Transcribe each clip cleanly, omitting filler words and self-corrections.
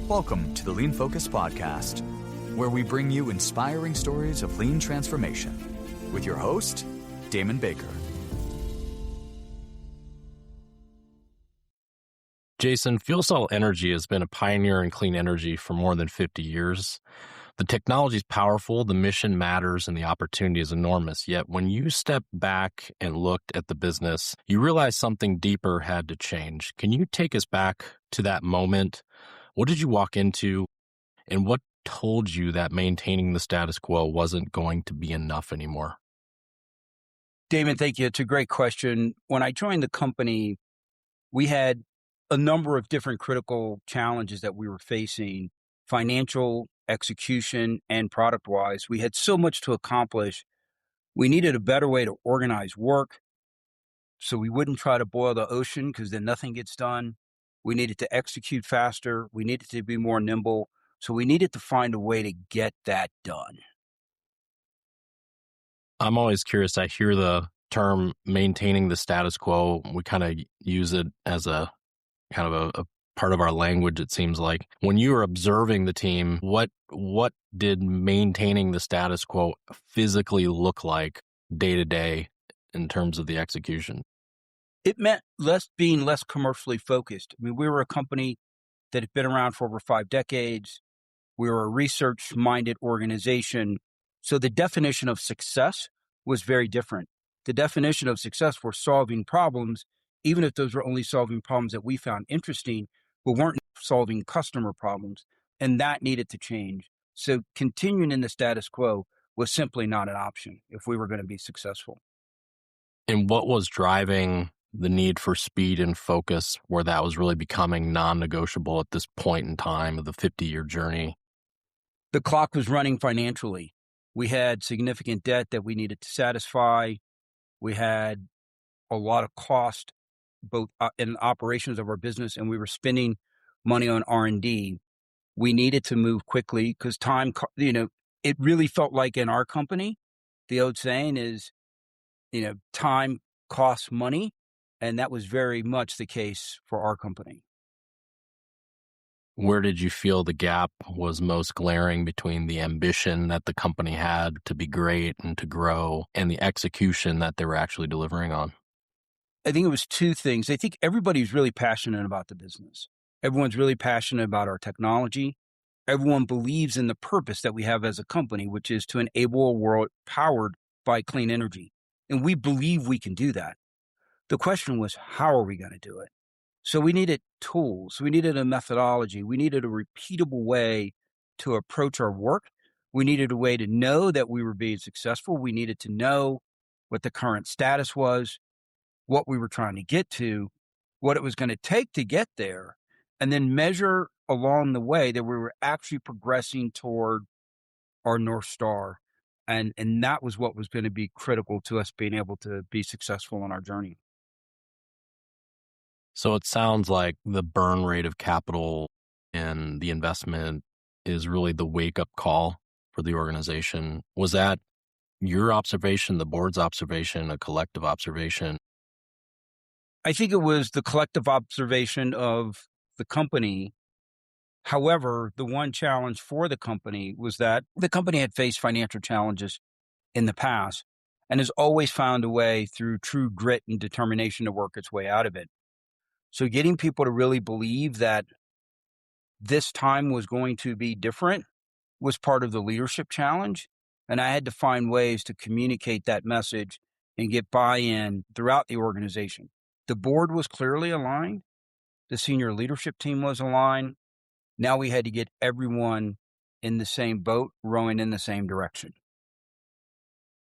Welcome to the Lean Focus Podcast, where we bring you inspiring stories of lean transformation with your host, Damon Baker. Jason, FuelCell Energy has been a pioneer in clean energy for more than 50 years. The technology is powerful, the mission matters, and the opportunity is enormous. Yet when you step back and looked at the business, you realize something deeper had to change. Can you take us back to that moment? What did you walk into, and what told you that maintaining the status quo wasn't going to be enough anymore? Damon, thank you. It's a great question. When I joined the company, we had a number of different critical challenges that we were facing, financial, execution, and product-wise. We had so much to accomplish. We needed a better way to organize work so we wouldn't try to boil the ocean because then nothing gets done. We needed to execute faster. We needed to be more nimble. So we needed to find a way to get that done. I'm always curious. I hear the term maintaining the status quo. We kind of use it as a kind of a part of our language, it seems like. When you were observing the team, what did maintaining the status quo physically look like day to day in terms of the execution? It meant being less commercially focused. I mean, we were a company that had been around for over 5 decades. We were a research-minded organization. So the definition of success was very different. The definition of success for solving problems, even if those were only solving problems that we found interesting, but weren't solving customer problems. And that needed to change. So continuing in the status quo was simply not an option if we were going to be successful. And what was driving the need for speed and focus where that was really becoming non-negotiable at this point in time of the 50-year journey? The clock was running financially. We had significant debt that we needed to satisfy. We had a lot of cost, both in operations of our business, and we were spending money on R&D. We needed to move quickly because time, it really felt like in our company, the old saying is, time costs money. And that was very much the case for our company. Where did you feel the gap was most glaring between the ambition that the company had to be great and to grow and the execution that they were actually delivering on? I think it was 2 things. I think everybody's really passionate about the business. Everyone's really passionate about our technology. Everyone believes in the purpose that we have as a company, which is to enable a world powered by clean energy. And we believe we can do that. The question was, how are we going to do it? So we needed tools. We needed a methodology. We needed a repeatable way to approach our work. We needed a way to know that we were being successful. We needed to know what the current status was, what we were trying to get to, what it was going to take to get there, and then measure along the way that we were actually progressing toward our North Star. And that was what was going to be critical to us being able to be successful in our journey. So it sounds like the burn rate of capital and the investment is really the wake-up call for the organization. Was that your observation, the board's observation, a collective observation? I think it was the collective observation of the company. However, the one challenge for the company was that the company had faced financial challenges in the past and has always found a way through true grit and determination to work its way out of it. So getting people to really believe that this time was going to be different was part of the leadership challenge. And I had to find ways to communicate that message and get buy-in throughout the organization. The board was clearly aligned. The senior leadership team was aligned. Now we had to get everyone in the same boat, rowing in the same direction.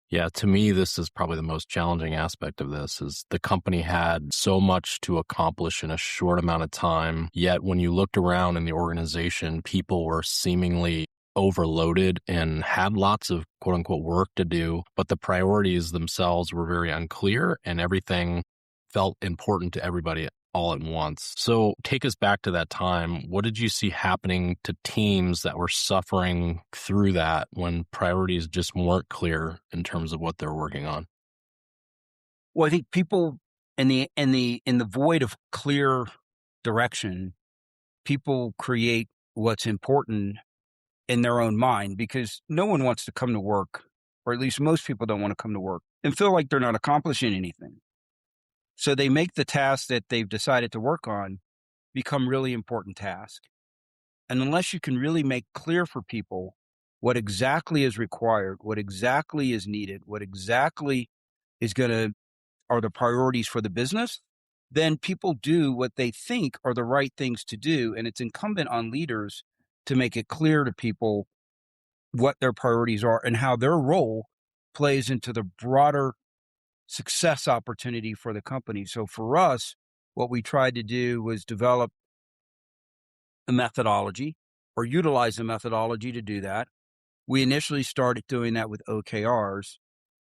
Yeah, to me, this is probably the most challenging aspect of this is the company had so much to accomplish in a short amount of time. Yet when you looked around in the organization, people were seemingly overloaded and had lots of quote unquote work to do, but the priorities themselves were very unclear and everything felt important to everybody all at once. So take us back to that time. What did you see happening to teams that were suffering through that when priorities just weren't clear in terms of what they're working on? Well, I think people in the void of clear direction, people create what's important in their own mind, because no one wants to come to work, or at least most people don't want to come to work and feel like they're not accomplishing anything. So they make the tasks that they've decided to work on become really important tasks. And unless you can really make clear for people what exactly is required, what exactly is needed, what exactly is going to are the priorities for the business, then people do what they think are the right things to do. And it's incumbent on leaders to make it clear to people what their priorities are and how their role plays into the broader success opportunity for the company. So for us, what we tried to do was develop a methodology or utilize a methodology to do that. We initially started doing that with OKRs.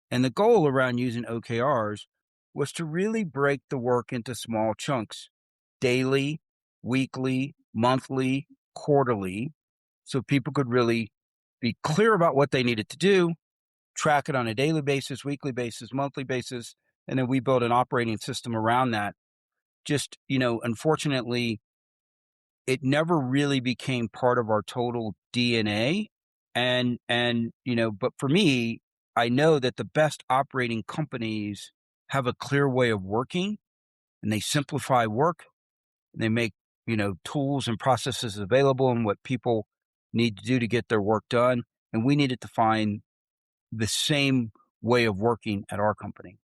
And the goal around using OKRs was to really break the work into small chunks, daily, weekly, monthly, quarterly, so people could really be clear about what they needed to do, track it on a daily basis, weekly basis, monthly basis, and then we built an operating system around that. Just, unfortunately, it never really became part of our total DNA. But for me, I know that the best operating companies have a clear way of working, and they simplify work, and they make, tools and processes available and what people need to do to get their work done. And we needed to find the same way of working at our company.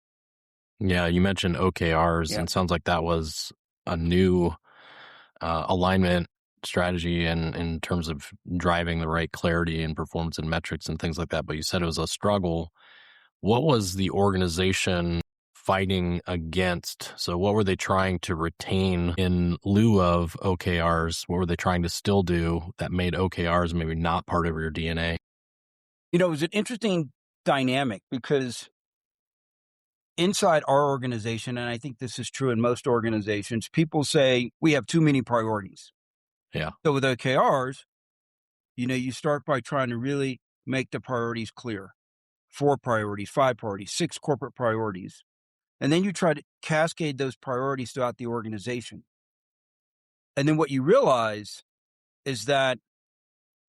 Yeah, you mentioned OKRs, Yeah. and it sounds like that was a new alignment strategy in terms of driving the right clarity and performance and metrics and things like that. But you said it was a struggle. What was the organization fighting against? So what were they trying to retain in lieu of OKRs? What were they trying to still do that made OKRs maybe not part of your DNA? It was an interesting dynamic because inside our organization, and I think this is true in most organizations, people say we have too many priorities. Yeah. So with OKRs, you start by trying to really make the priorities clear. 4 priorities, 5 priorities, 6 corporate priorities. And then you try to cascade those priorities throughout the organization. And then what you realize is that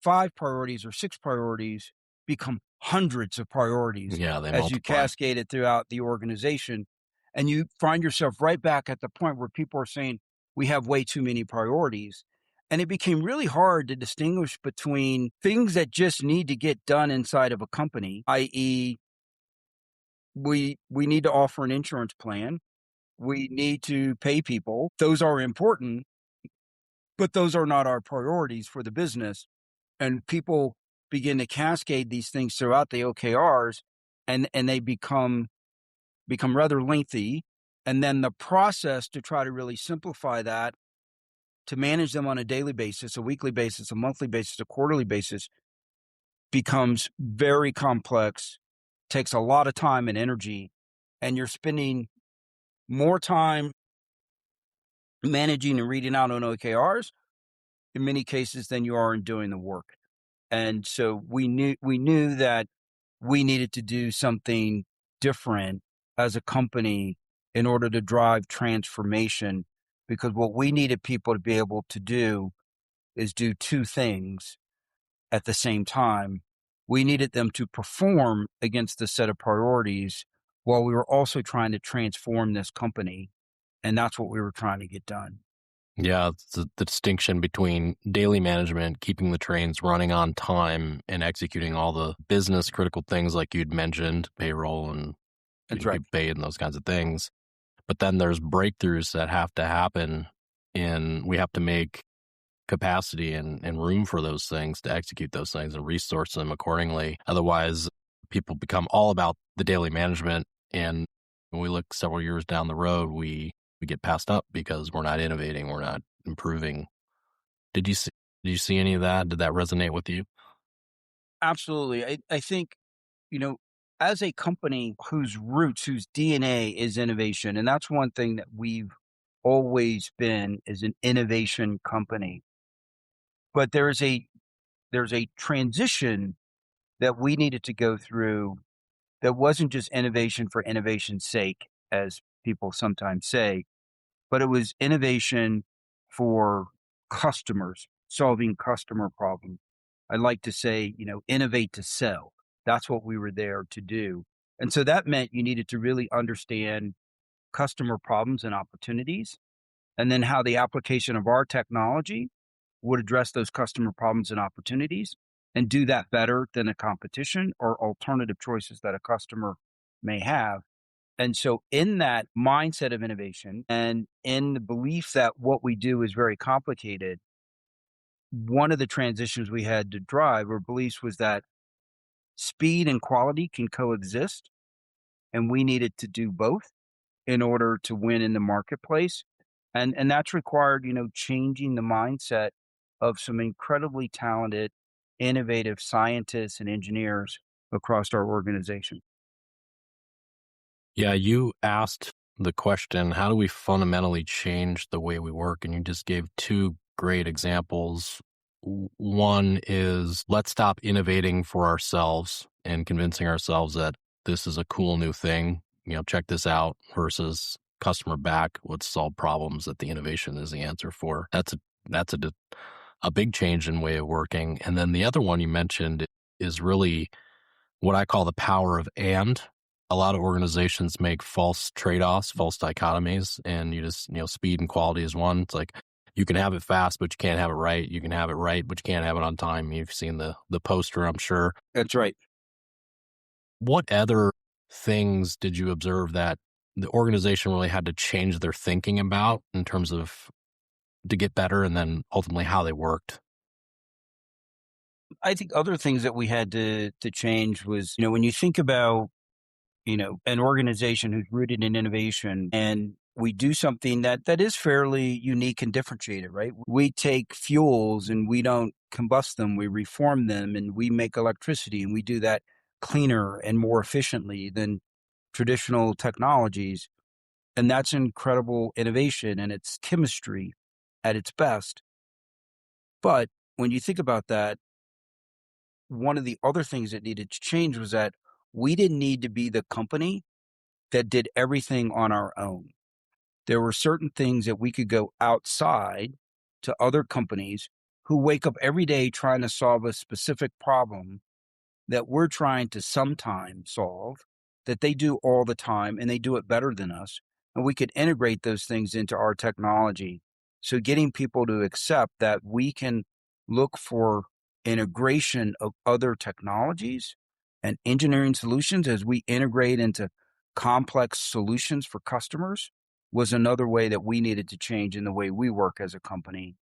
5 priorities or 6 priorities become hundreds of priorities Yeah, they as you multiply. cascade it throughout the organization. And you find yourself right back at the point where people are saying, we have way too many priorities. And it became really hard to distinguish between things that just need to get done inside of a company, i.e., we need to offer an insurance plan. We need to pay people. Those are important, but those are not our priorities for the business. And people begin to cascade these things throughout the OKRs, and they become rather lengthy. And then the process to try to really simplify that, to manage them on a daily basis, a weekly basis, a monthly basis, a quarterly basis, becomes very complex, takes a lot of time and energy, and you're spending more time managing and reading out on OKRs in many cases than you are in doing the work. And so we knew that we needed to do something different as a company in order to drive transformation, because what we needed people to be able to do is do 2 things at the same time. We needed them to perform against the set of priorities while we were also trying to transform this company. And that's what we were trying to get done. Yeah, it's the distinction between daily management, keeping the trains running on time, and executing all the business critical things like you'd mentioned, payroll and That's getting right. people paid and those kinds of things. But then there's breakthroughs that have to happen, and we have to make capacity and room for those things to execute those things and resource them accordingly. Otherwise, people become all about the daily management, and when we look several years down the road, we get passed up because we're not innovating, we're not improving. Did you see any of that? Did that resonate with you? Absolutely. I think, you know, as a company whose roots, whose DNA is innovation, and that's one thing that we've always been, is an innovation company. But there's a transition that we needed to go through that wasn't just innovation for innovation's sake, as people sometimes say, but it was innovation for customers' solving customer problems. I like to say, innovate to sell. That's what we were there to do. And so that meant you needed to really understand customer problems and opportunities, and then how the application of our technology would address those customer problems and opportunities and do that better than the competition or alternative choices that a customer may have. And so, in that mindset of innovation and in the belief that what we do is very complicated, one of the transitions we had to drive or beliefs was that speed and quality can coexist, and we needed to do both in order to win in the marketplace. And that's required, changing the mindset of some incredibly talented, innovative scientists and engineers across our organization. Yeah, you asked the question, how do we fundamentally change the way we work? And you just gave two great examples. One is let's stop innovating for ourselves and convincing ourselves that this is a cool new thing. Check this out, versus customer back. Let's solve problems that the innovation is the answer for. That's a big change in way of working. And then the other one you mentioned is really what I call the power of and. A lot of organizations make false trade-offs, false dichotomies, and you just, speed and quality is one. It's like you can have it fast, but you can't have it right. You can have it right, but you can't have it on time. You've seen the poster, I'm sure. That's right. What other things did you observe that the organization really had to change their thinking about in terms of to get better, and then ultimately how they worked? I think other things that we had to change was, when you think about, an organization who's rooted in innovation, and we do something that is fairly unique and differentiated, right? We take fuels and we don't combust them, we reform them, and we make electricity, and we do that cleaner and more efficiently than traditional technologies. And that's incredible innovation, and it's chemistry at its best. But when you think about that, one of the other things that needed to change was that we didn't need to be the company that did everything on our own. There were certain things that we could go outside to other companies who wake up every day trying to solve a specific problem that we're trying to sometimes solve, that they do all the time, and they do it better than us. And we could integrate those things into our technology. So getting people to accept that we can look for integration of other technologies and engineering solutions as we integrate into complex solutions for customers was another way that we needed to change in the way we work as a company.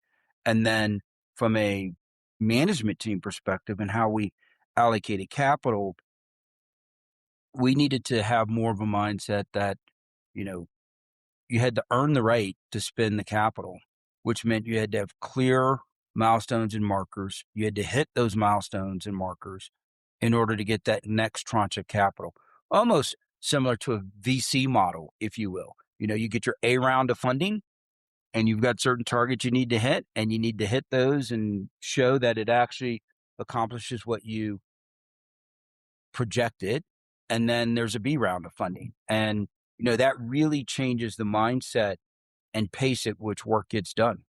And then from a management team perspective and how we allocated capital, we needed to have more of a mindset that, you had to earn the right to spend the capital, which meant you had to have clear milestones and markers. You had to hit those milestones and markers in order to get that next tranche of capital. Almost similar to a VC model, if you will. You get your A round of funding, and you've got certain targets you need to hit, and you need to hit those and show that it actually accomplishes what you projected. And then there's a B round of funding. And, that really changes the mindset and pace at which work gets done.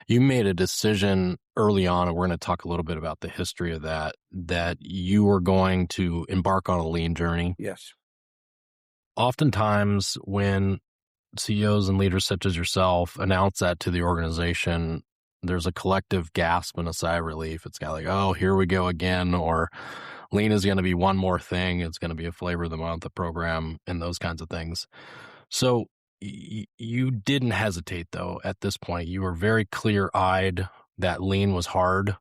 You made a decision early on, and we're going to talk a little bit about the history of that you were going to embark on a lean journey. Yes. Oftentimes when CEOs and leaders such as yourself announce that to the organization, there's a collective gasp and a sigh of relief. It's kind of like, oh, here we go again, or lean is going to be one more thing. It's going to be a flavor of the month, a program, and those kinds of things. So you didn't hesitate, though, at this point. You were very clear-eyed that lean was hard,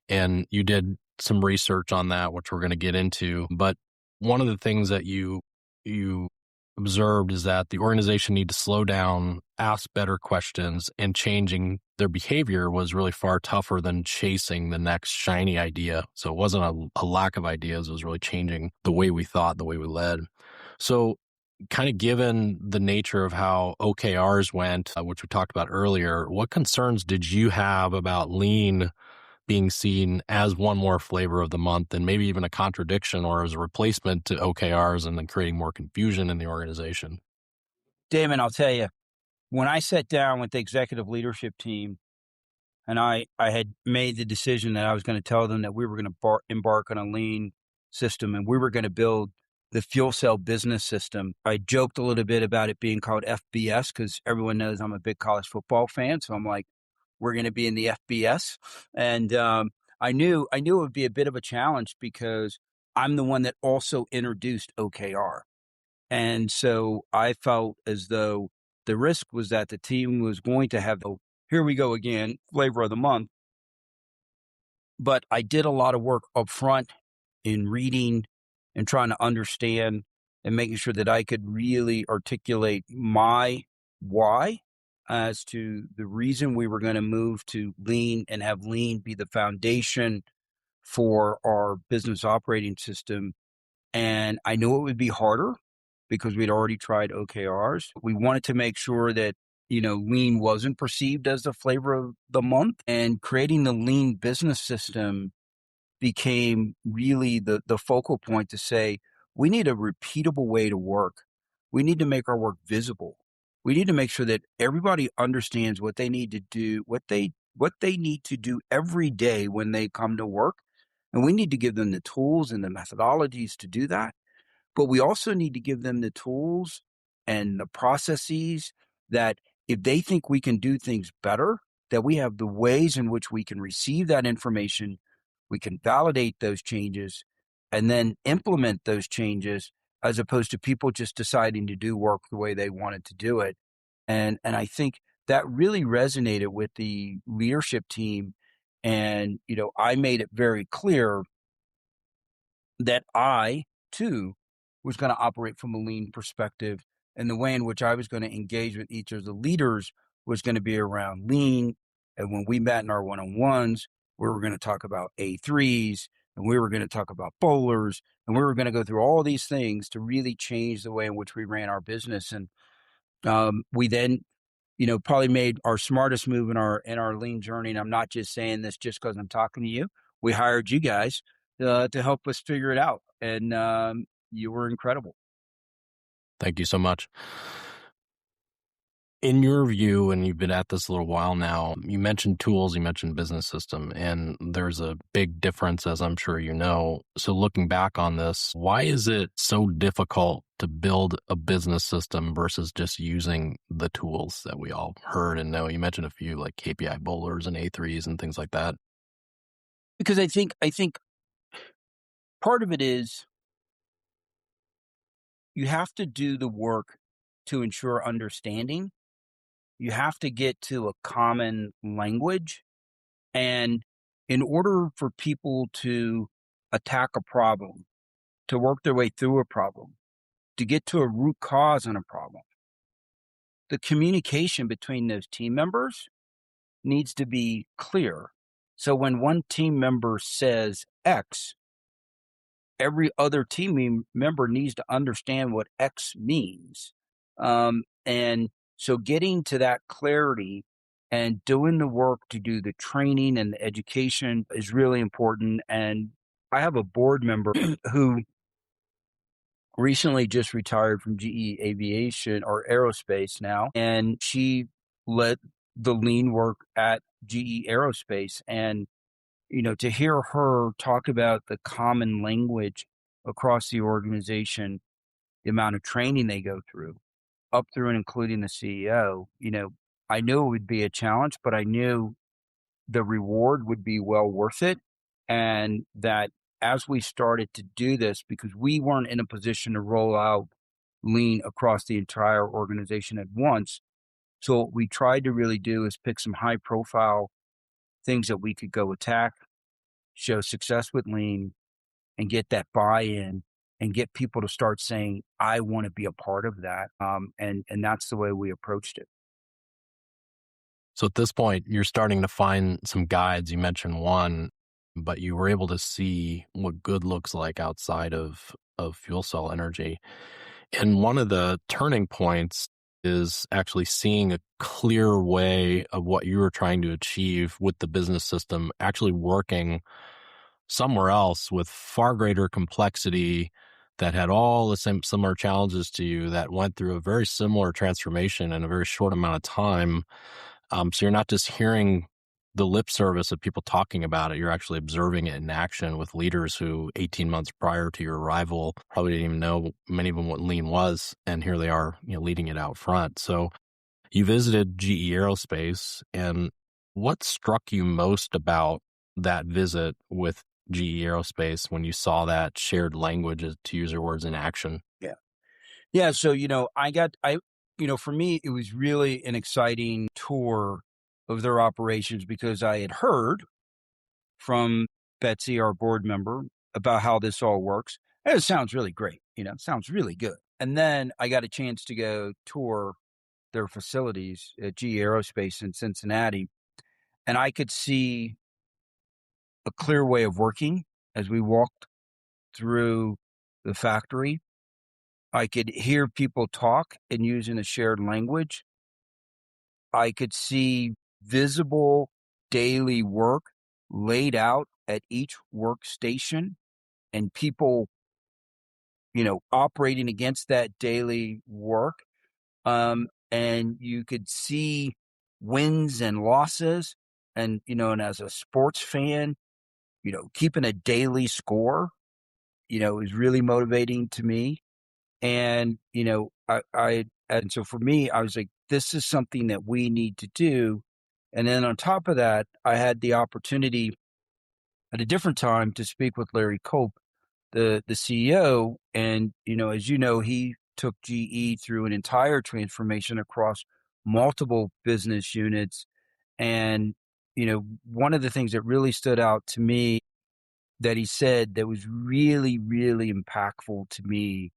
and you did some research on that, which we're going to get into. But one of the things that you observed is that the organization need to slow down, ask better questions, and changing their behavior was really far tougher than chasing the next shiny idea. So it wasn't a lack of ideas. It was really changing the way we thought, the way we led. So kind of given the nature of how OKRs went, which we talked about earlier, what concerns did you have about lean being seen as one more flavor of the month, and maybe even a contradiction or as a replacement to OKRs, and then creating more confusion in the organization? Damon, I'll tell you, when I sat down with the executive leadership team And I had made the decision that I was going to tell them that we were going to embark on a lean system, and we were going to build the fuel cell business system. I joked a little bit about it being called FBS because everyone knows I'm a big college football fan. So I'm like, we're going to be in the FBS. And I knew it would be a bit of a challenge because I'm the one that also introduced OKR. And so I felt as though the risk was that the team was going to have, oh, here we go again, flavor of the month. But I did a lot of work up front in reading and trying to understand and making sure that I could really articulate my why as to the reason we were going to move to lean and have lean be the foundation for our business operating system. And I knew it would be harder because we'd already tried OKRs. We wanted to make sure that, lean wasn't perceived as the flavor of the month, and creating the lean business system became really the focal point to say, we need a repeatable way to work. We need to make our work visible. We need to make sure that everybody understands what they need to do, what they need to do every day when they come to work. And we need to give them the tools and the methodologies to do that. But we also need to give them the tools and the processes that if they think we can do things better, that we have the ways in which we can receive that information, we can validate those changes, and then implement those changes as opposed to people just deciding to do work the way they wanted to do it. And I think that really resonated with the leadership team. And, I made it very clear that I, too, was going to operate from a lean perspective. And the way in which I was going to engage with each of the leaders was going to be around lean. And when we met in our one-on-ones, we were going to talk about A3s, and we were going to talk about bowlers, and we were going to go through all these things to really change the way in which we ran our business. And we then, probably made our smartest move in our lean journey. And I'm not just saying this just because I'm talking to you. We hired you guys to help us figure it out. And you were incredible. Thank you so much. In your view, and you've been at this a little while now, you mentioned tools, you mentioned business system, and there's a big difference, as I'm sure you know. So looking back on this, why is it so difficult to build a business system versus just using the tools that we all heard and know? You mentioned a few like KPI bowlers and A3s and things like that. Because I think part of it is you have to do the work to ensure understanding. You have to get to a common language. And in order for people to attack a problem, to work their way through a problem, to get to a root cause on a problem, the communication between those team members needs to be clear. So when one team member says X, every other team member needs to understand what X means. And so getting to that clarity and doing the work to do the training and the education is really important. And I have a board member who recently just retired from GE Aviation or Aerospace now, and she led the lean work at GE Aerospace. And to hear her talk about the common language across the organization, the amount of training they go through, up through and including the CEO, I knew it would be a challenge, but I knew the reward would be well worth it. And that as we started to do this, because we weren't in a position to roll out lean across the entire organization at once. So what we tried to really do is pick some high profile things that we could go attack, show success with lean, and get that buy-in and get people to start saying, I want to be a part of that. And that's the way we approached it. So at this point, you're starting to find some guides. You mentioned one, but you were able to see what good looks like outside of fuel cell energy. And one of the turning points is actually seeing a clear way of what you were trying to achieve with the business system actually working somewhere else with far greater complexity, that had all the same similar challenges to you, that went through a very similar transformation in a very short amount of time. So you're not just hearing the lip service of people talking about it. You're actually observing it in action with leaders who 18 months prior to your arrival probably didn't even know, many of them, what lean was. And here they are, leading it out front. So you visited GE Aerospace, and what struck you most about that visit with GE Aerospace when you saw that shared language, to use your words, in action? Yeah. Yeah. So, for me, it was really an exciting tour of their operations because I had heard from Betsy, our board member, about how this all works. And it sounds really great. It sounds really good. And then I got a chance to go tour their facilities at GE Aerospace in Cincinnati. And I could see a clear way of working as we walked through the factory. I could hear people talk and using a shared language. I could see visible daily work laid out at each workstation and people, operating against that daily work. And you could see wins and losses. And as a sports fan, keeping a daily score, is really motivating to me. And so for me, I was like, this is something that we need to do. And then on top of that, I had the opportunity at a different time to speak with Larry Cope, the CEO. And, as you know, he took GE through an entire transformation across multiple business units. And, one of the things that really stood out to me that he said that was really, really impactful to me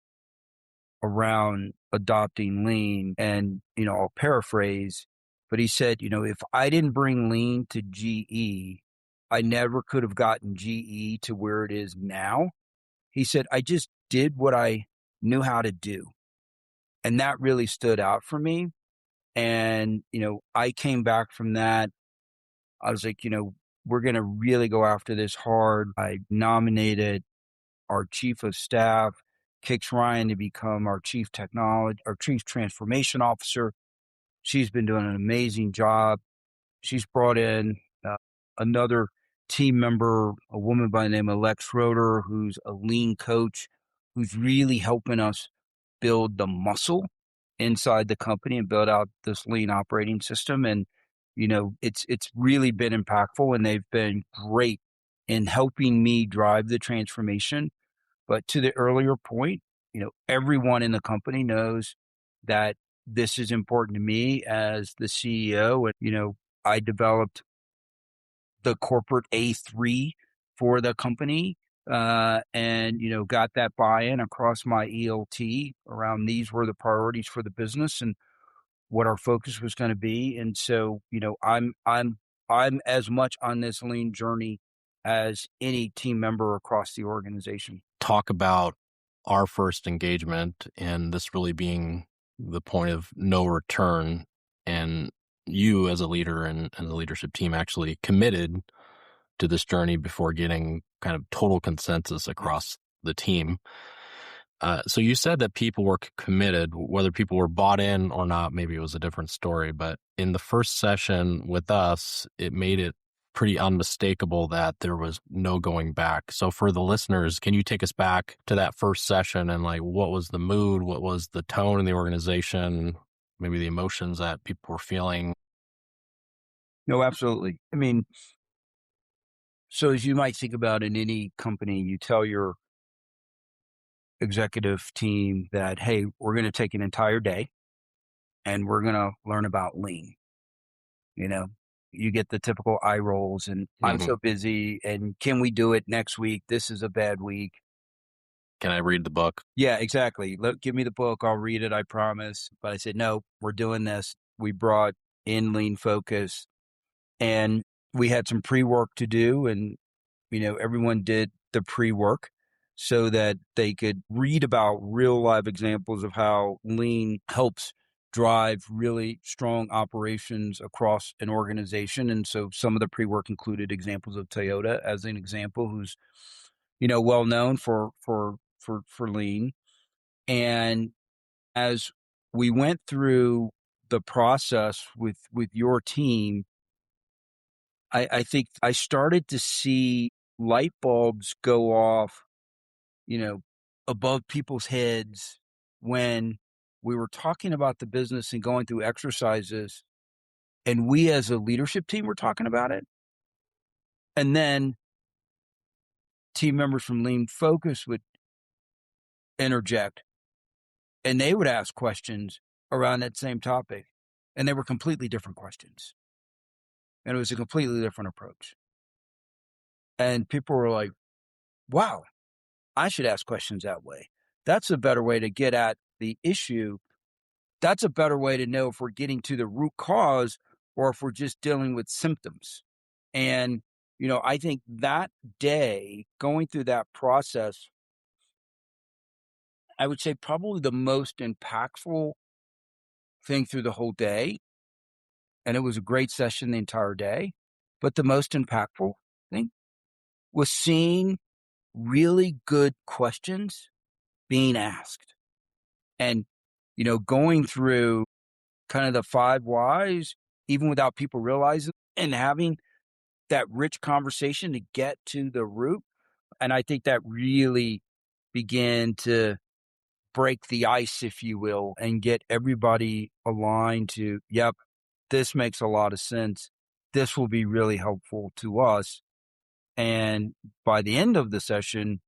around adopting lean. And, I'll paraphrase, but he said, if I didn't bring lean to GE, I never could have gotten GE to where it is now. He said, I just did what I knew how to do. And that really stood out for me. And, I came back from that. I was like, we're going to really go after this hard. I nominated our chief of staff, Kix Ryan, to become our chief transformation officer. She's been doing an amazing job. She's brought in another team member, a woman by the name of Lex Schroeder, who's a lean coach, who's really helping us build the muscle inside the company and build out this lean operating system. And, it's really been impactful, and they've been great in helping me drive the transformation. But to the earlier point, everyone in the company knows that this is important to me as the CEO. And, I developed the corporate A3 for the company, and, got that buy-in across my ELT around these were the priorities for the business and what our focus was going to be. And so, I'm as much on this lean journey as any team member across the organization. Talk about our first engagement and this really being the point of no return, and you as a leader and the leadership team actually committed to this journey before getting kind of total consensus across the team. So you said that people were committed, whether people were bought in or not, maybe it was a different story. But in the first session with us, it made it pretty unmistakable that there was no going back. So for the listeners, can you take us back to that first session and what was the mood? What was the tone in the organization? Maybe the emotions that people were feeling? No, absolutely. I mean, so as you might think about in any company, you tell your executive team that, hey, we're going to take an entire day and we're going to learn about lean. You get the typical eye rolls and I'm so busy and can we do it next week? This is a bad week. Can I read the book? Yeah, exactly. Give me the book. I'll read it. I promise. But I said, no, we're doing this. We brought in lean focus and we had some pre-work to do. And, everyone did the pre-work so that they could read about real live examples of how lean helps drive really strong operations across an organization. And so some of the pre-work included examples of Toyota as an example, who's, well known for lean. And as we went through the process with your team, I think I started to see light bulbs go off, you know, above people's heads when we were talking about the business and going through exercises, and we as a leadership team were talking about it. And then team members from Lean Focus would interject and they would ask questions around that same topic. And they were completely different questions. And it was a completely different approach. And people were like, wow, I should ask questions that way. That's a better way to get at the issue. That's a better way to know if we're getting to the root cause or if we're just dealing with symptoms. And, I think that day, going through that process, I would say probably the most impactful thing through the whole day. And it was a great session the entire day. But the most impactful thing was seeing really good questions being asked and, going through kind of the 5 whys, even without people realizing, and having that rich conversation to get to the root. And I think that really began to break the ice, if you will, and get everybody aligned to, yep, this makes a lot of sense. This will be really helpful to us. And by the end of the session,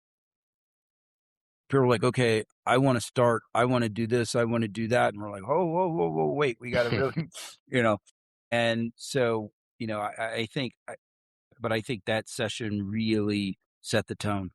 people were like, okay, I want to start. I want to do this. I want to do that. And we're like, oh, whoa, whoa, whoa, wait, we got to really, And so, I think, but I think that session really set the tone.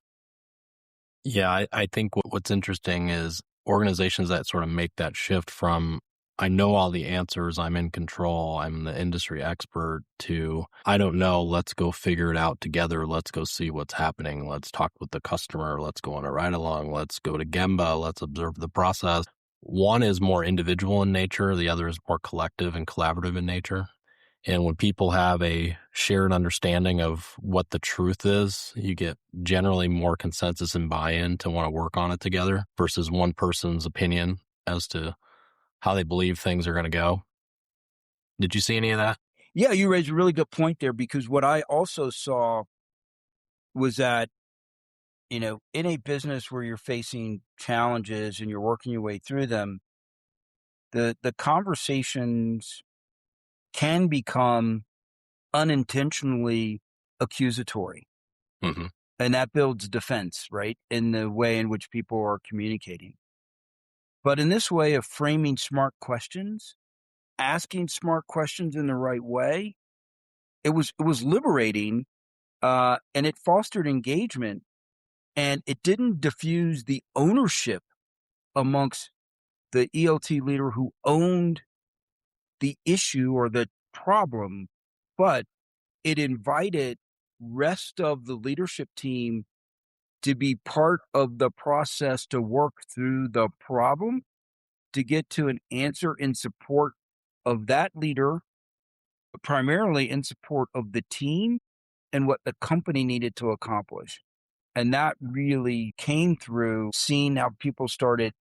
Yeah, I think what's interesting is organizations that sort of make that shift from, I know all the answers, I'm in control, I'm the industry expert, to, I don't know, let's go figure it out together, let's go see what's happening, let's talk with the customer, let's go on a ride along, let's go to Gemba, let's observe the process. One is more individual in nature, the other is more collective and collaborative in nature. And when people have a shared understanding of what the truth is, you get generally more consensus and buy-in to want to work on it together versus one person's opinion as to how they believe things are going to go. Did you see any of that? Yeah, you raised a really good point there, because what I also saw was that, in a business where you're facing challenges and you're working your way through them, the conversations can become unintentionally accusatory. Mm-hmm. And that builds defense, right, in the way in which people are communicating. But in this way of framing smart questions, asking smart questions in the right way, it was liberating, and it fostered engagement, and it didn't diffuse the ownership amongst the ELT leader who owned the issue or the problem, but it invited rest of the leadership team to be part of the process to work through the problem, to get to an answer in support of that leader, primarily in support of the team and what the company needed to accomplish. And that really came through seeing how people started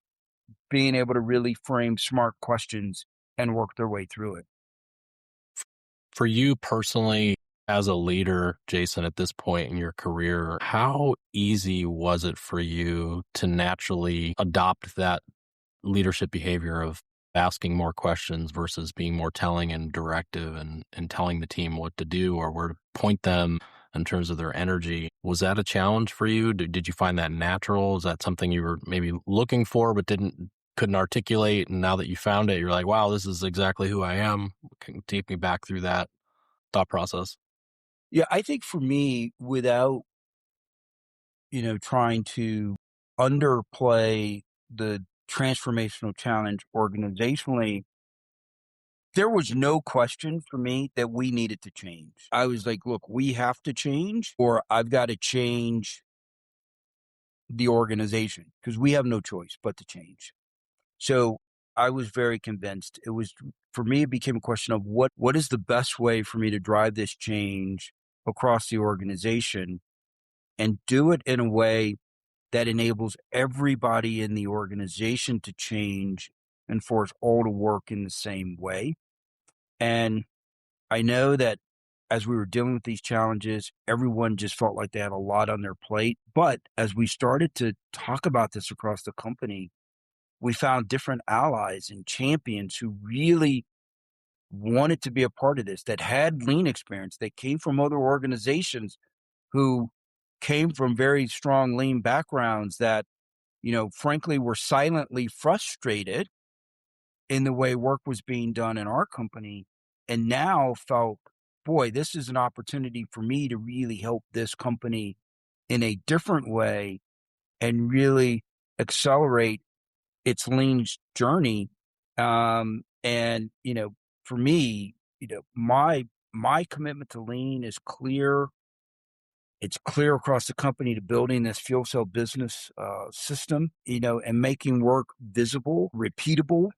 being able to really frame smart questions and work their way through it. For you personally, as a leader, Jason, at this point in your career, how easy was it for you to naturally adopt that leadership behavior of asking more questions versus being more telling and directive and telling the team what to do or where to point them in terms of their energy? Was that a challenge for you? Did you find that natural? Is that something you were maybe looking for but couldn't articulate, and now that you found it, you're like, wow, this is exactly who I am? Can you take me back through that thought process? Yeah, I think for me, without, trying to underplay the transformational challenge organizationally, there was no question for me that we needed to change. I was like, look, we have to change, or I've got to change the organization, because we have no choice but to change. So I was very convinced. It was, for me, it became a question of what is the best way for me to drive this change across the organization and do it in a way that enables everybody in the organization to change and for us all to work in the same way. And I know that as we were dealing with these challenges, everyone just felt like they had a lot on their plate. But as we started to talk about this across the company, we found different allies and champions who really wanted to be a part of this, that had lean experience, that came from other organizations, who came from very strong lean backgrounds, that, frankly, were silently frustrated in the way work was being done in our company, and now felt, boy, this is an opportunity for me to really help this company in a different way and really accelerate its lean journey. And, for me, my commitment to lean is clear. It's clear across the company to building this fuel cell business system, and making work visible, repeatable,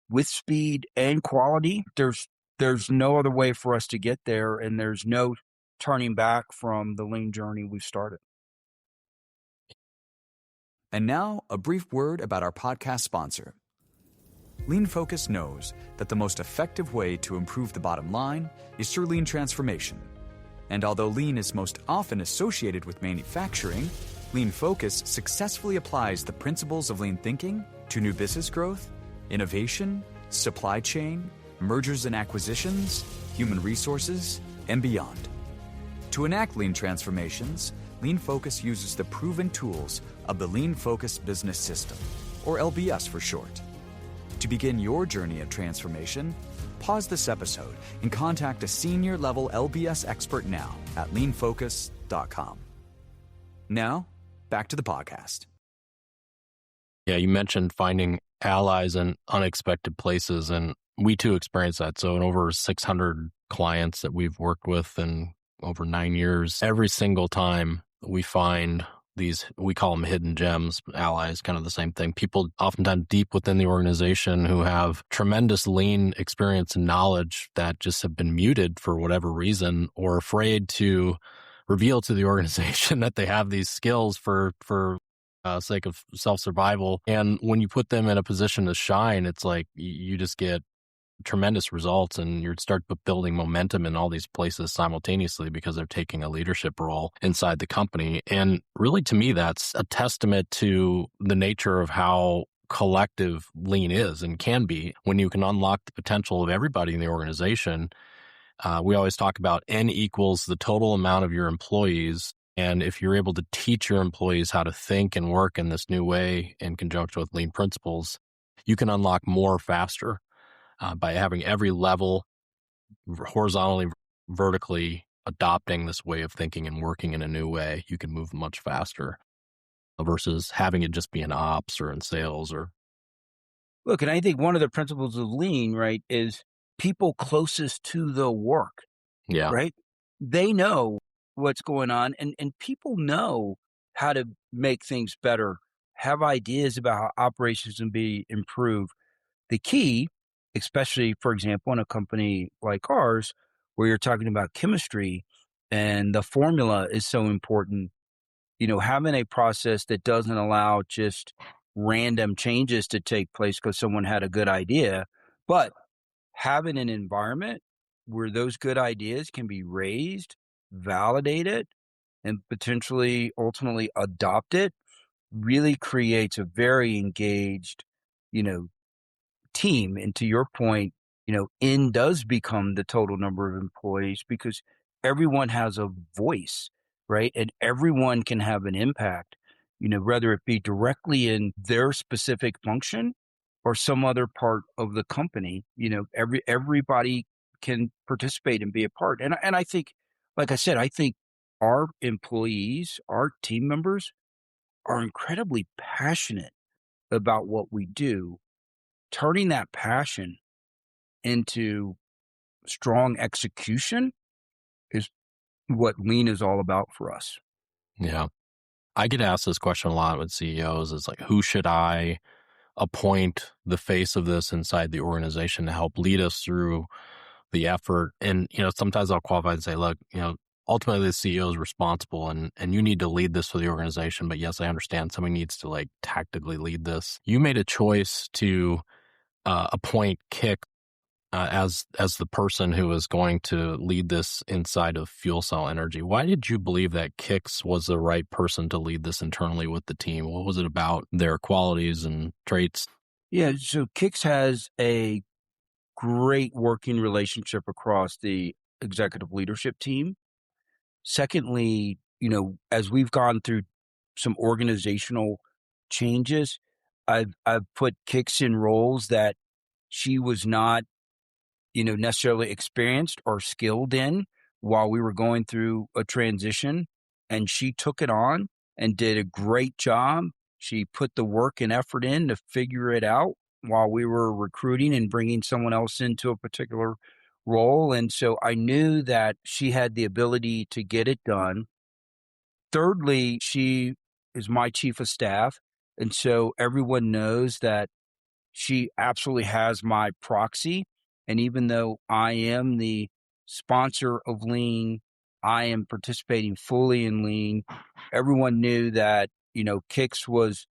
with speed and quality. There's no other way for us to get there, and there's no turning back from the lean journey we've started. And now, a brief word about our podcast sponsor. Lean Focus knows that the most effective way to improve the bottom line is through lean transformation. And although lean is most often associated with manufacturing, Lean Focus successfully applies the principles of lean thinking to new business growth, innovation, supply chain, mergers and acquisitions, human resources, and beyond. To enact lean transformations, Lean Focus uses the proven tools of the Lean Focus Business System, or LBS for short. To begin your journey of transformation, pause this episode and contact a senior-level LBS expert now at leanfocus.com. Now, back to the podcast. Yeah, you mentioned finding allies in unexpected places, and we too experience that. So in over 600 clients that we've worked with in over 9 years, every single time we find these, we call them hidden gems, allies, kind of the same thing. People oftentimes deep within the organization who have tremendous lean experience and knowledge that just have been muted for whatever reason, or afraid to reveal to the organization that they have these skills for sake of self-survival. And when you put them in a position to shine, it's like you just get tremendous results, and you start building momentum in all these places simultaneously because they're taking a leadership role inside the company. And really, to me, that's a testament to the nature of how collective lean is and can be when you can unlock the potential of everybody in the organization. We always talk about N equals the total amount of your employees. And if you're able to teach your employees how to think and work in this new way in conjunction with lean principles, you can unlock more faster. By having every level horizontally, vertically adopting this way of thinking and working in a new way, you can move much faster versus having it just be in ops or in sales. Or Look, and I think one of the principles of lean, right, is people closest to the work, yeah, right? They know what's going on, and people know how to make things better, have ideas about how operations can be improved. The key, especially, for example, in a company like ours, where you're talking about chemistry and the formula is so important, having a process that doesn't allow just random changes to take place because someone had a good idea, but having an environment where those good ideas can be raised, validated, and potentially ultimately adopted really creates a very engaged, team. And to your point, N does become the total number of employees because everyone has a voice, right? And everyone can have an impact, whether it be directly in their specific function or some other part of the company. Everybody can participate and be a part. And I think, like I said, I think our employees, our team members are incredibly passionate about what we do. Turning that passion into strong execution is what lean is all about for us. yeah. I get asked this question a lot with CEOs. It's like, who should I appoint the face of this inside the organization to help lead us through the effort? And, sometimes I'll qualify and say, look, ultimately the CEO is responsible and you need to lead this for the organization. But yes, I understand somebody needs to tactically lead this. You made a choice to appoint Kik as the person who is going to lead this inside of FuelCell Energy, why did you believe that Kix was the right person to lead this internally with the team? What was it about their qualities and traits? Yeah, so Kix has a great working relationship across the executive leadership team. Secondly, as we've gone through some organizational changes, I've put Kix in roles that she was not, necessarily experienced or skilled in while we were going through a transition. And she took it on and did a great job. She put the work and effort in to figure it out while we were recruiting and bringing someone else into a particular role. And so I knew that she had the ability to get it done. Thirdly, she is my chief of staff. And so everyone knows that she absolutely has my proxy. And even though I am the sponsor of Lean, I am participating fully in Lean. Everyone knew that, Kix was,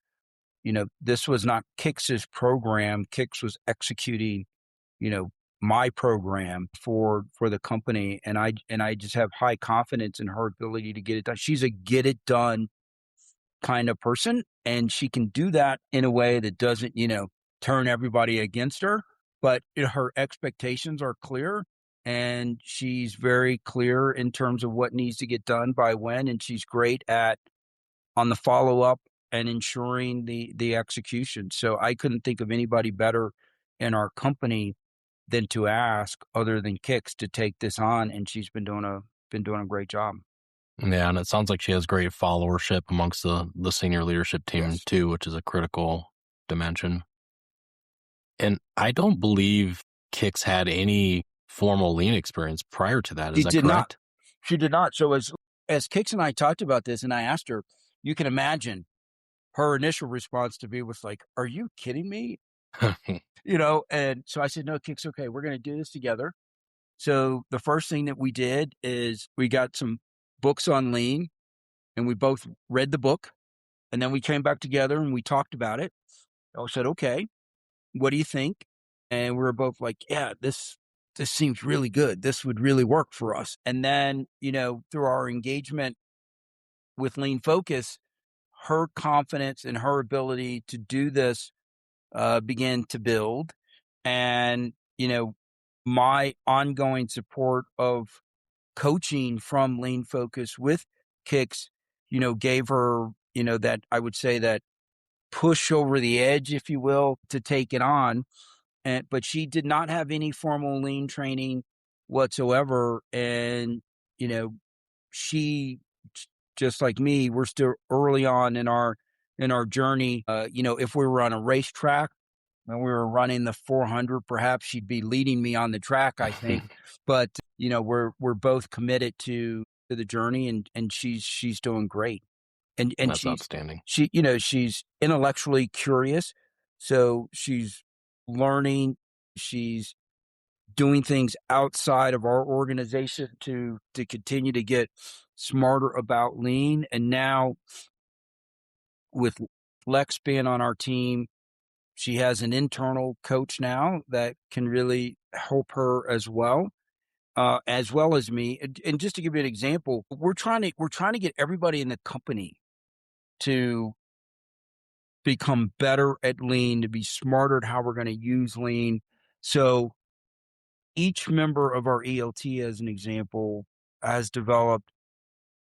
this was not Kix's program. Kix was executing, my program for the company. And I just have high confidence in her ability to get it done. She's a get it done kind of person, and she can do that in a way that doesn't, turn everybody against her, but her expectations are clear, and she's very clear in terms of what needs to get done by when, and she's great at on the follow-up and ensuring the execution. So I couldn't think of anybody better in our company than to ask other than Kix to take this on, and she's been doing a great job. Yeah, and it sounds like she has great followership amongst the senior leadership team Yes. too, which is a critical dimension. And I don't believe Kix had any formal lean experience prior to that. Is that Did not. correct? She did not. So as Kix and I talked about this, and I asked her, you can imagine her initial response to me was like, "Are you kidding me?" And so I said, "No, Kix, okay, we're going to do this together." So the first thing that we did is we got some books on lean, and we both read the book, and then we came back together and we talked about it. I said, "Okay, what do you think?" And we were both like, "Yeah, this seems really good. This would really work for us." And then, through our engagement with Lean Focus, her confidence and her ability to do this began to build. And, my ongoing support of coaching from Lean Focus with Kix, gave her, that I would say that push over the edge, if you will, to take it on. But she did not have any formal lean training whatsoever. And, she, just like me, we're still early on in our journey. If we were on a racetrack when we were running the 400, perhaps she'd be leading me on the track, I think. But, we're both committed to the journey, and she's doing great. And That's outstanding. she's intellectually curious. So she's learning, she's doing things outside of our organization to continue to get smarter about lean. And now with Lex being on our team, she has an internal coach now that can really help her as well as me. And just to give you an example, we're trying to get everybody in the company to become better at lean, to be smarter at how we're going to use lean. So each member of our ELT, as an example, has developed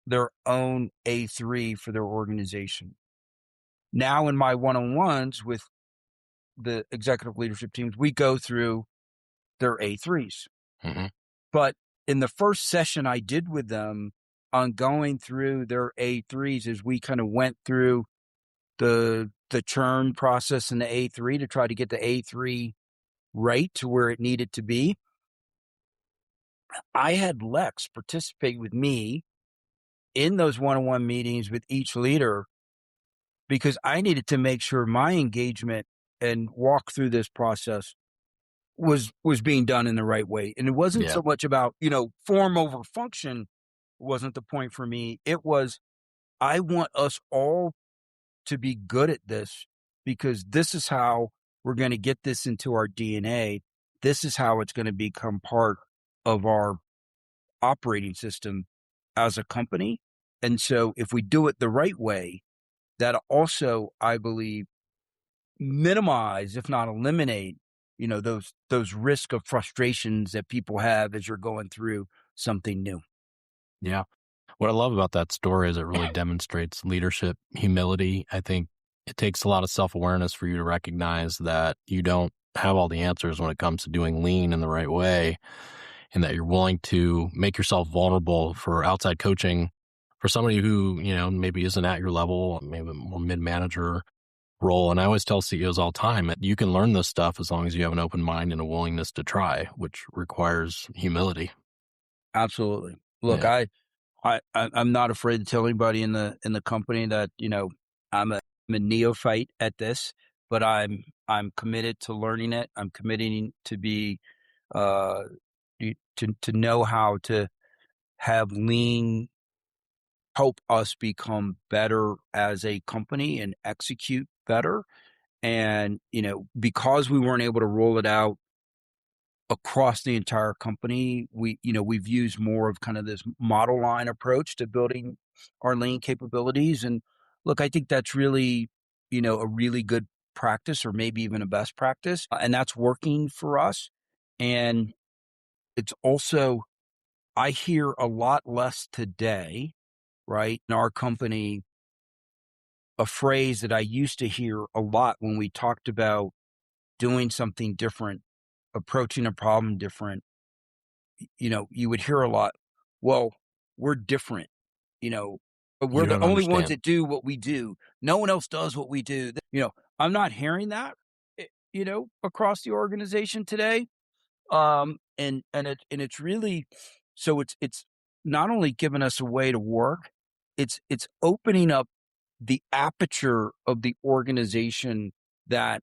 their own A3 for their organization. Now in my one-on-ones with the executive leadership teams, we go through their A3s. Mm-hmm. But in the first session I did with them on going through their A3s, as we kind of went through the churn process in the A3 to try to get the A3 right to where it needed to be, I had Lex participate with me in those one-on-one meetings with each leader because I needed to make sure my engagement and walk through this process was being done in the right way. And it wasn't so much about, form over function wasn't the point for me. It was, I want us all to be good at this because this is how we're going to get this into our DNA. this is how it's going to become part of our operating system as a company. And so if we do it the right way, that also, I believe, minimize, if not eliminate, those risk of frustrations that people have as you're going through something new. Yeah. What I love about that story is it really demonstrates leadership, humility. I think it takes a lot of self-awareness for you to recognize that you don't have all the answers when it comes to doing lean in the right way, and that you're willing to make yourself vulnerable for outside coaching for somebody who, maybe isn't at your level, maybe more mid-manager role. And I always tell CEOs all the time that you can learn this stuff as long as you have an open mind and a willingness to try, which requires humility. Absolutely. Look, Yeah. I'm not afraid to tell anybody in the company that, I'm a neophyte at this, but I'm committed to learning it. I'm committing to be to know how to have lean help us become better as a company and execute better. And, because we weren't able to roll it out across the entire company, we've used more of kind of this model line approach to building our lean capabilities. And look, I think that's really, a really good practice, or maybe even a best practice. And that's working for us. And it's also, I hear a lot less today, right, in our company, a phrase that I used to hear a lot when we talked about doing something different, approaching a problem different. You would hear a lot, well, we're different, You we're the don't only ones understand. that do what we do. No one else does what we do. I'm not hearing that, across the organization today. And it's really, so it's not only giving us a way to work, it's opening up the aperture of the organization, that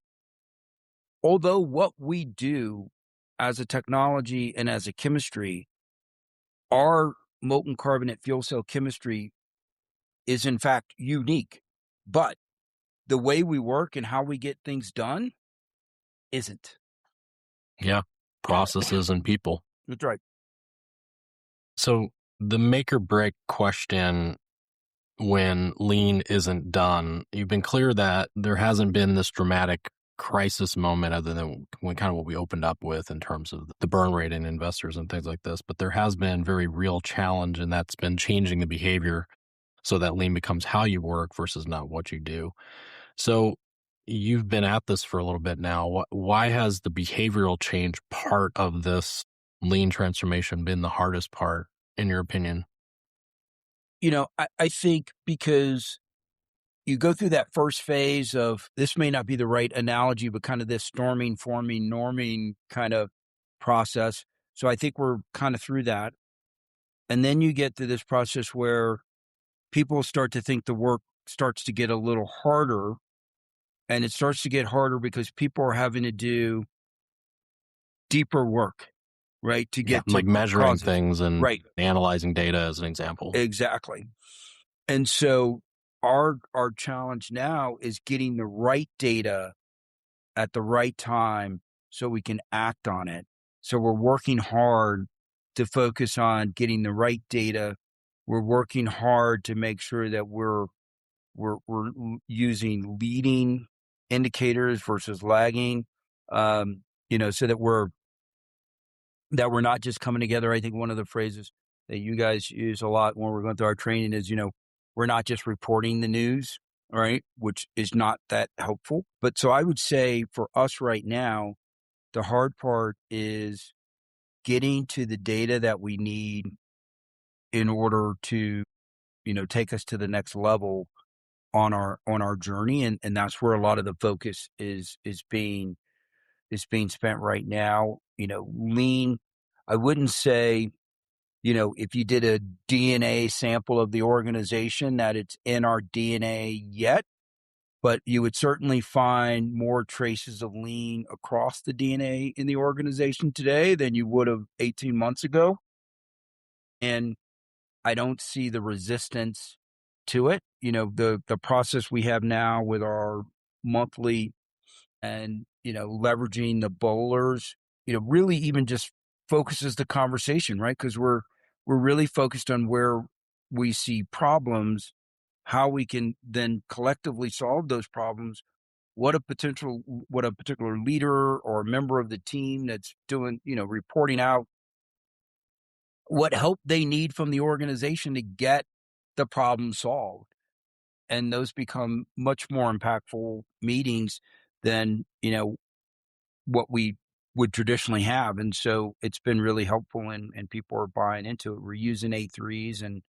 although what we do as a technology and as a chemistry, our molten carbonate fuel cell chemistry is in fact unique, but the way we work and how we get things done isn't. Yeah. Processes and people. That's right. So the make or break question when lean isn't done, you've been clear that there hasn't been this dramatic crisis moment other than kind of what we opened up with in terms of the burn rate in investors and things like this. But there has been very real challenge, and that's been changing the behavior so that lean becomes how you work versus not what you do. So you've been at this for a little bit now. Why has the behavioral change part of this lean transformation been the hardest part, in your opinion? I think because you go through that first phase of, this may not be the right analogy, but kind of this storming, forming, norming kind of process. So I think we're kind of through that. And then you get to this process where people start to think the work starts to get a little harder. And it starts to get harder because people are having to do deeper work, right? To Yeah, get to like measuring causes. things and Right. analyzing data as an example. Exactly. And so our challenge now is getting the right data at the right time so we can act on it. So we're working hard to focus on getting the right data. We're working hard to make sure that we're using leading indicators versus lagging, so that we're not just coming together. I think one of the phrases that you guys use a lot when we're going through our training is, we're not just reporting the news, right? Which is not that helpful. But so I would say for us right now, the hard part is getting to the data that we need in order to, take us to the next level on our journey. And that's where a lot of the focus is being spent right now. Lean, I wouldn't say, if you did a DNA sample of the organization, that it's in our DNA yet, but you would certainly find more traces of lean across the DNA in the organization today than you would have 18 months ago. And I don't see the resistance to it. The process we have now with our monthly and, leveraging the bowlers really even just focuses the conversation, right? Because we're really focused on where we see problems, how we can then collectively solve those problems, what a particular leader or a member of the team that's doing, reporting out, what help they need from the organization to get the problem solved. And those become much more impactful meetings than, what we would traditionally have. And so it's been really helpful, and people are buying into it. We're using A3s and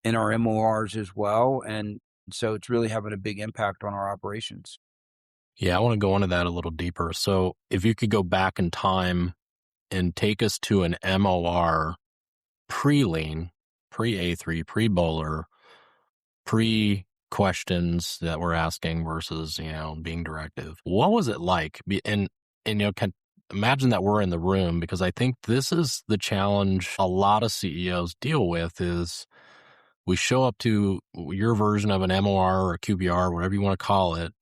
in our MORs as well. And so it's really having a big impact on our operations. Yeah, I want to go into that a little deeper. So if you could go back in time and take us to an MOR pre-lean, pre-A3, pre-bowler, pre-questions that we're asking versus, being directive. What was it like? Can imagine that we're in the room, because I think this is the challenge a lot of CEOs deal with is we show up to your version of an MOR or a QBR, whatever you want to call it,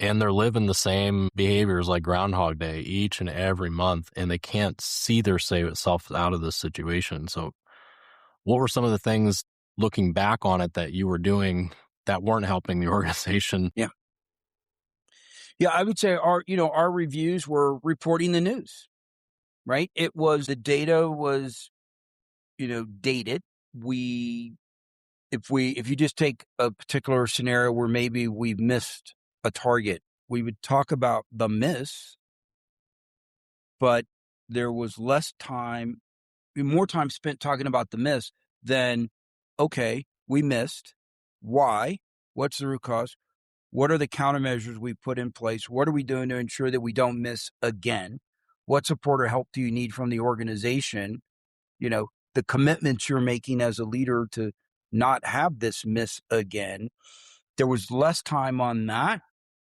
and they're living the same behaviors like Groundhog Day each and every month, and they can't see their self out of this situation. So what were some of the things looking back on it that you were doing that weren't helping the organization? Yeah. Yeah. I would say our reviews were reporting the news, right? The data was, dated. If you just take a particular scenario where maybe we've missed a target, we would talk about the miss, but there was more time spent talking about the miss than, okay, we missed. Why? What's the root cause? What are the countermeasures we put in place? What are we doing to ensure that we don't miss again? What support or help do you need from the organization? The commitments you're making as a leader to not have this miss again. There was less time on that,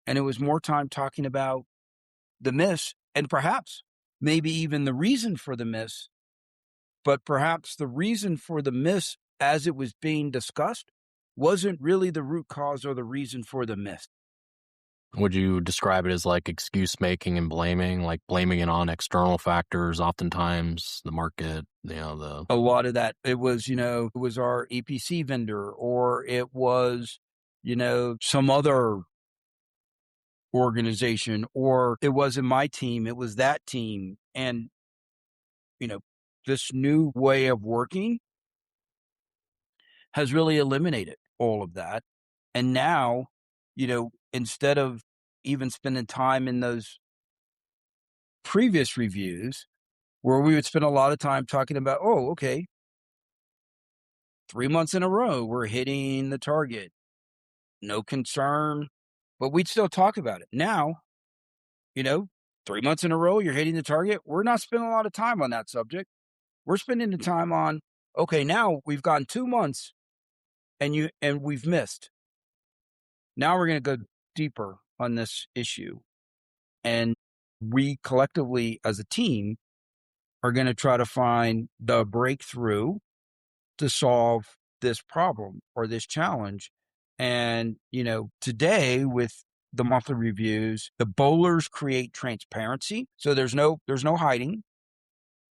and it was more time talking about the miss and perhaps maybe even the reason for the miss. But perhaps the reason for the miss as it was being discussed wasn't really the root cause or the reason for the miss. Would you describe it as like excuse making and blaming, like blaming it on external factors, oftentimes the market, A lot of that, it was our EPC vendor, or it was, some other organization, or it wasn't my team, it was that team. And, this new way of working has really eliminated all of that. And now, instead of even spending time in those previous reviews where we would spend a lot of time talking about, oh, okay, 3 months in a row, we're hitting the target, no concern, but we'd still talk about it. Now, 3 months in a row, you're hitting the target. We're not spending a lot of time on that subject. We're spending the time on, okay, now we've gone 2 months and we've missed. Now we're going to go deeper on this issue. And we collectively as a team are going to try to find the breakthrough to solve this problem or this challenge. And, today with the monthly reviews, the bowlers create transparency. So there's no hiding.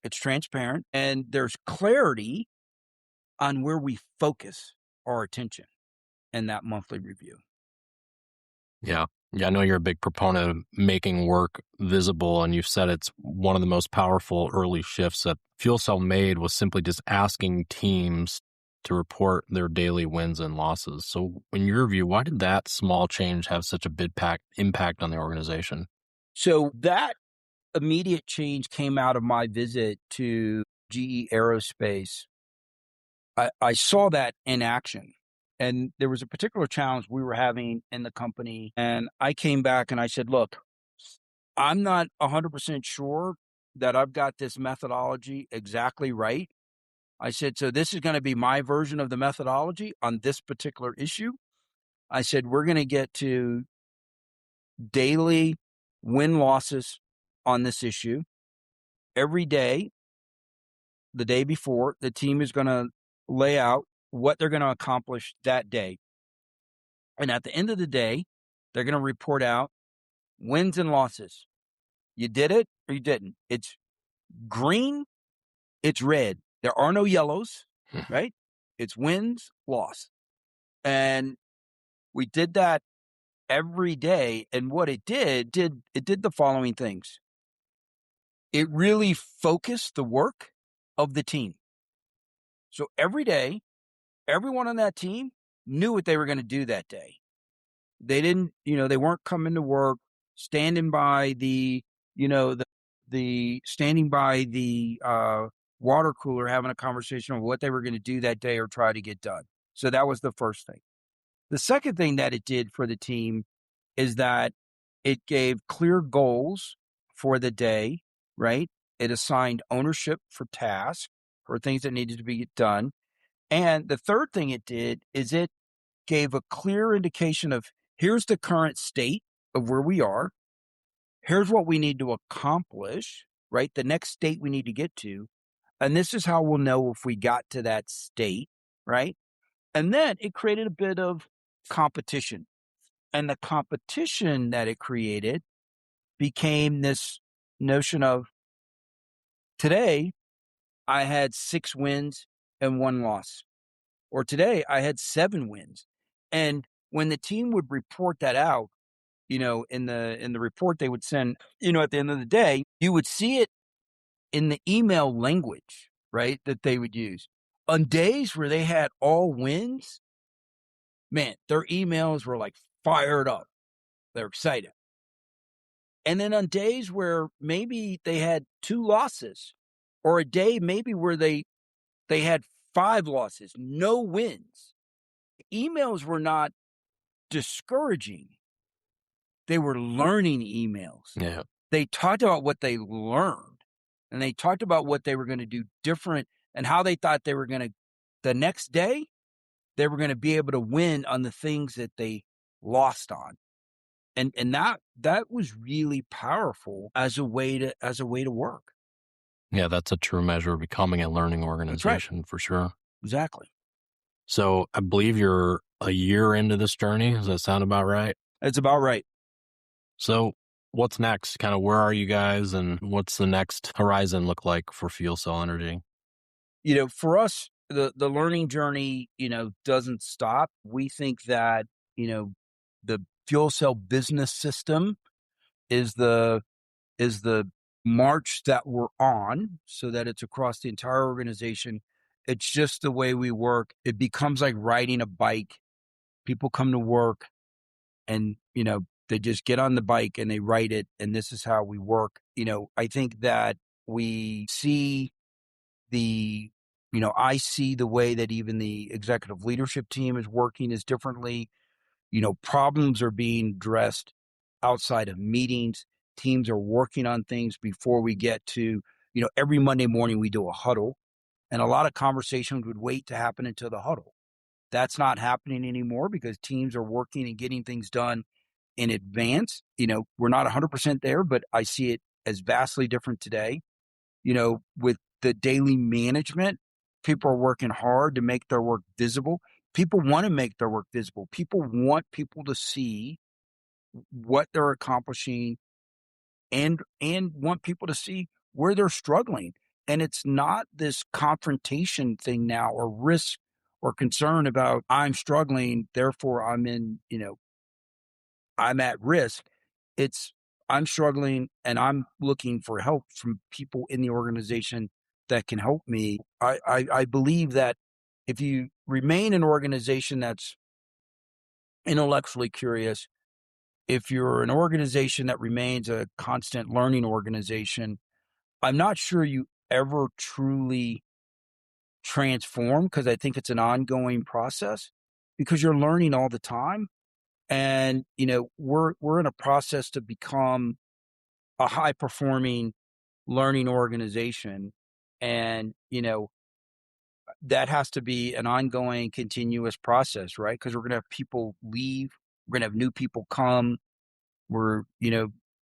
It's transparent, and there's clarity on where we focus our attention in that monthly review. Yeah. Yeah, I know you're a big proponent of making work visible, and you've said it's one of the most powerful early shifts that FuelCell made was simply just asking teams to report their daily wins and losses. So in your view, why did that small change have such a big impact on the organization? So that immediate change came out of my visit to GE Aerospace. I saw that in action. And there was a particular challenge we were having in the company. And I came back and I said, look, I'm not 100% sure that I've got this methodology exactly right. I said, so this is going to be my version of the methodology on this particular issue. I said, we're going to get to daily win losses on this issue. Every day, the day before, the team is going to lay out what they're going to accomplish that day. And at the end of the day, they're going to report out wins and losses. You did it or you didn't. It's green, it's red. There are no yellows, right? It's wins, loss. And we did that every day. And what it did the following things. It really focused the work of the team. So every day, everyone on that team knew what they were going to do that day. They didn't, they weren't coming to work, standing by the, standing by the water cooler, having a conversation on what they were going to do that day or try to get done. So that was the first thing. The second thing that it did for the team is that it gave clear goals for the day, right? It assigned ownership for tasks or things that needed to be done. And the third thing it did is it gave a clear indication of here's the current state of where we are. Here's what we need to accomplish, right? The next state we need to get to. And this is how we'll know if we got to that state, right? And then it created a bit of competition. And the competition that it created became this notion of today I had 6 wins and 1 loss. Or today I had 7 wins. And when the team would report that out, in the report they would send, at the end of the day, you would see it in the email language, right, that they would use. On days where they had all wins, man, their emails were like fired up. They're excited. And then on days where maybe they had 2 losses, or a day maybe where they had 5 losses, no wins, emails were not discouraging. They were learning emails. Yeah. They talked about what they learned, and they talked about what they were going to do different and how they thought they were going to, the next day, they were going to be able to win on the things that they lost on. And that was really powerful as a way to work. Yeah, that's a true measure of becoming a learning organization for sure. Exactly. So I believe you're a year into this journey. Does that sound about right? It's about right. So what's next? Kind of where are you guys and what's the next horizon look like for FuelCell Energy? For us, the learning journey, doesn't stop. We think that, the fuel cell business system is the march that we're on, so that it's across the entire organization. It's just the way we work. It becomes like riding a bike. People come to work and, they just get on the bike and they ride it. And this is how we work. I think that we see I see the way that even the executive leadership team is working is differently. Problems are being addressed outside of meetings. Teams are working on things before we get to, every Monday morning we do a huddle, and a lot of conversations would wait to happen until the huddle. That's not happening anymore because teams are working and getting things done in advance. We're not 100% there, but I see it as vastly different today. With the daily management, people are working hard to make their work visible. People want to make their work visible. People want people to see what they're accomplishing and want people to see where they're struggling. And it's not this confrontation thing now or risk or concern about I'm struggling, therefore I'm at risk. It's I'm struggling and I'm looking for help from people in the organization that can help me. I believe that if you remain an organization that's intellectually curious, if you're an organization that remains a constant learning organization, I'm not sure you ever truly transform, because I think it's an ongoing process because you're learning all the time. And, we're in a process to become a high performing learning organization. And, that has to be an ongoing, continuous process, right? Because we're going to have people leave. We're going to have new people come. We're,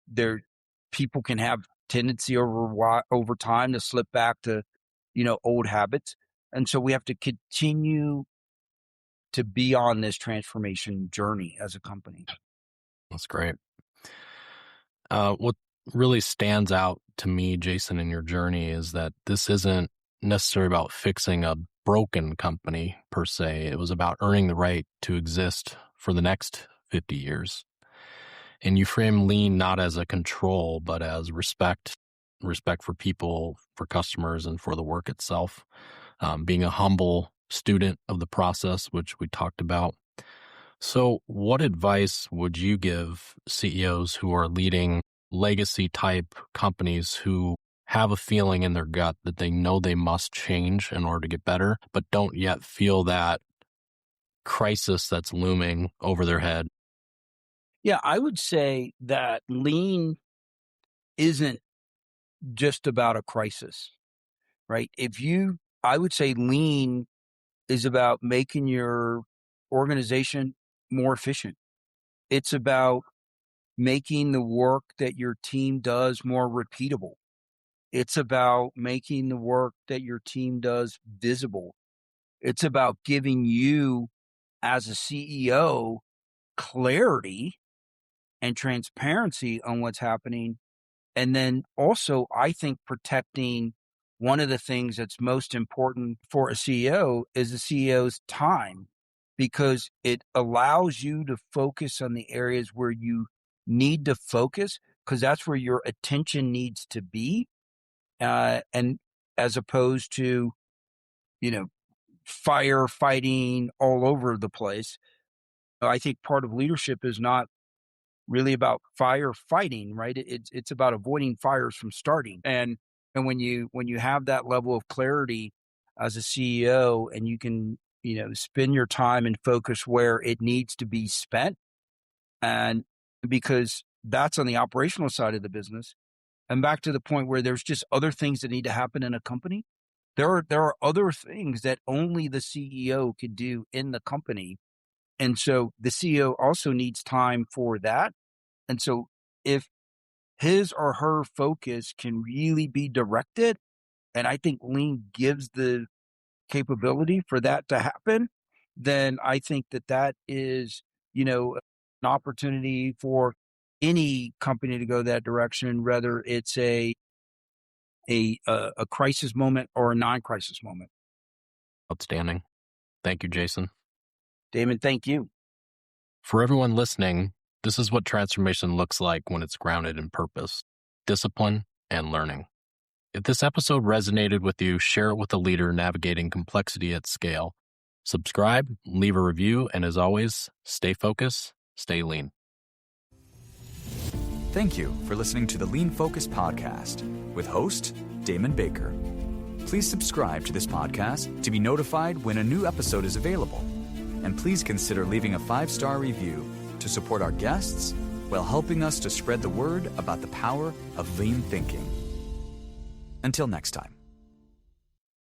there, people can have tendency over time to slip back to, old habits. And so we have to continue to be on this transformation journey as a company. That's great. really stands out to me, Jason, in your journey is that this isn't necessarily about fixing a broken company per se. It was about earning the right to exist for the next 50 years. And you frame lean not as a control, but as respect for people, for customers, and for the work itself. Being a humble student of the process, which we talked about. So what advice would you give CEOs who are leading legacy type companies who have a feeling in their gut that they know they must change in order to get better, but don't yet feel that crisis that's looming over their head? Yeah, I would say that lean isn't just about a crisis, right? I would say lean is about making your organization more efficient. It's about making the work that your team does more repeatable. It's about making the work that your team does visible. It's about giving you as a CEO clarity and transparency on what's happening. And then also, I think protecting one of the things that's most important for a CEO is the CEO's time, because it allows you to focus on the areas where you need to focus, because that's where your attention needs to be. And as opposed to, firefighting all over the place. I think part of leadership is not really about firefighting, right? It's about avoiding fires from starting. And when you have that level of clarity as a CEO, and you can, spend your time and focus where it needs to be spent, and because that's on the operational side of the business, and back to the point where there's just other things that need to happen in a company. There are other things that only the CEO can do in the company. And so the CEO also needs time for that. And so if his or her focus can really be directed, and I think lean gives the capability for that to happen, then I think that is, an opportunity for any company to go that direction, whether it's a crisis moment or a non-crisis moment. Outstanding. Thank you, Jason. Damon, thank you. For everyone listening, this is what transformation looks like when it's grounded in purpose, discipline, and learning. If this episode resonated with you, share it with a leader navigating complexity at scale. Subscribe, leave a review, and as always, stay focused, stay lean. Thank you for listening to the Lean Focus podcast with host Damon Baker. Please subscribe to this podcast to be notified when a new episode is available. And please consider leaving a 5-star review to support our guests while helping us to spread the word about the power of lean thinking. Until next time.